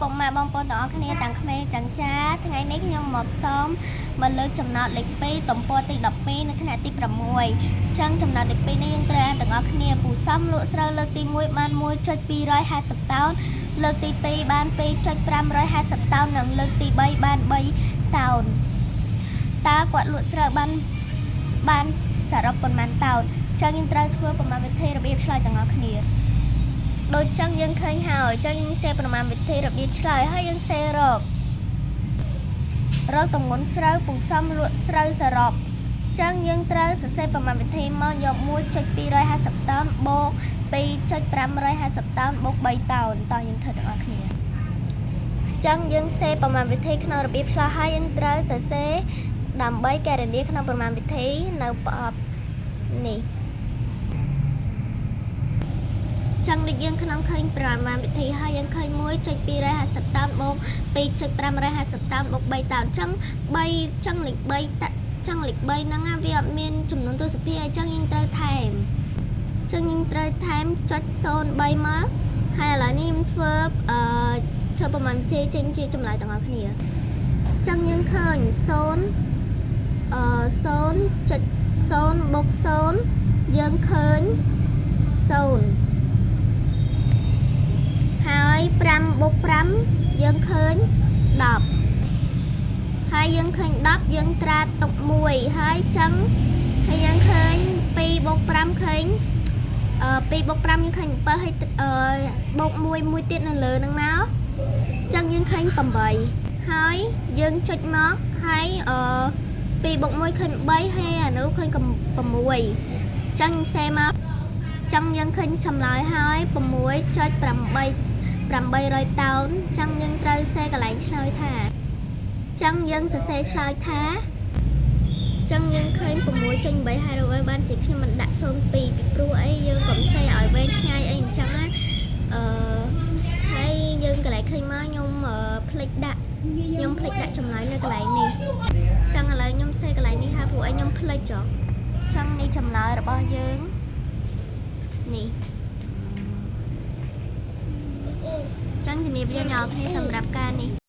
ពុកម៉ែបងប្អូនទាំងអស់គ្នាទាំងក្មេងទាំងចាស់ថ្ងៃនេះខ្ញុំមកសូមមកលើកចំណោទលេខ2ទំព័រទី12នៅថ្នាក់ទី6ចឹងចំណោទលេខ2នេះយើងត្រូវអានទាំងអស់គ្នាពូសំលក់ស្រូវលើកទី1បាន 1.250 តោនលើកទី2បាន 2.550 តោននិងលើកទី3បាន 3 តោនតើគាត់លក់ស្រូវបានសរុបប៉ុន្មានតោនចឹងយើងត្រូវធ្វើប្រមាណវិធីរបៀបឆ្លើយទាំងអស់គ្នាដូចចឹងយើងឃើញហើយចឹងយើងសេប្រមាណវិធីរបៀបឆ្លើយហើយយើងសេរកទម្ងន់ស្រូវពូសំលក់ស្រូវសរុបចឹងយើងត្រូវសរសេរប្រមាណវិធីមកយក 1.250 តោនបូក 2.550 តោនបូក 3 តោនតោះយើងធ្វើទាំងអស់គ្នាចឹងយើងសេប្រមាណវិធីក្នុងរបៀបឆ្លើយហើយយើងត្រូវសរសេរដើម្បីកណនាក្នុងប្រមាណវិធីនៅប្រអប់នេះចឹងដូចយើងក្នុងឃើញប្រមាណវិធីហើយយើងឃើញ 1.250 តោនបូក 2.550 តោនបូក 3 តោនចឹងលេខ3ហ្នឹងវាអត់មានចំនួនទស្សភាគអញ្ចឹងយើងត្រូវថែមចុច03មកហើយឥឡូវនេះខ្ញុំធ្វើចូលប្រមាណវិធីចេញជាចម្លើយទាំងអស់គ្នាចឹងយើងឃើញ0.0បូក0យើងឃើញ0ហើយ5បូក5យើងឃើញ10ហើយយើងឃើញ10យើងត្រាទុក1ហើយចឹងហើយយើងឃើញ2បូក5ឃើញ2បូក5យើងឃើញ7ហើយបូក1ទៀតនៅលើហ្នឹងមកចឹងយើងឃើញ8ហើយយើងចុចមកហើយ2បូក1ឃើញ3ហើយអានោះឃើញ6ចឹងសេមកចឹងយើងឃើញចម្លើយហើយ6.800 តោនចឹងយើងត្រូវសេកន្លែងឆ្លើយថាចឹងយើងសរសេរឆ្លើយថាចឹងយើងឃើញ 6.8 ហើយរកបានជាខ្ញុំមិនដាក់02ពីព្រោះអីយើងកុំសេឲ្យវែងឆ្ងាយអីអញ្ចឹងណាហើយយើងកន្លែងឃើញមកខ្ញុំភ្លេចដាក់ចម្លើយនៅកន្លែងនេះចឹងឥឡូវខ្ញុំសេកន្លែងនេះហើយព្រោះអីខ្ញុំភ្លេចចុះចឹងនេះចម្លើយរបស់យើងនេះចឹងជំរាបលាអ្នកនរគ្នាសម្រាប់ការនេះ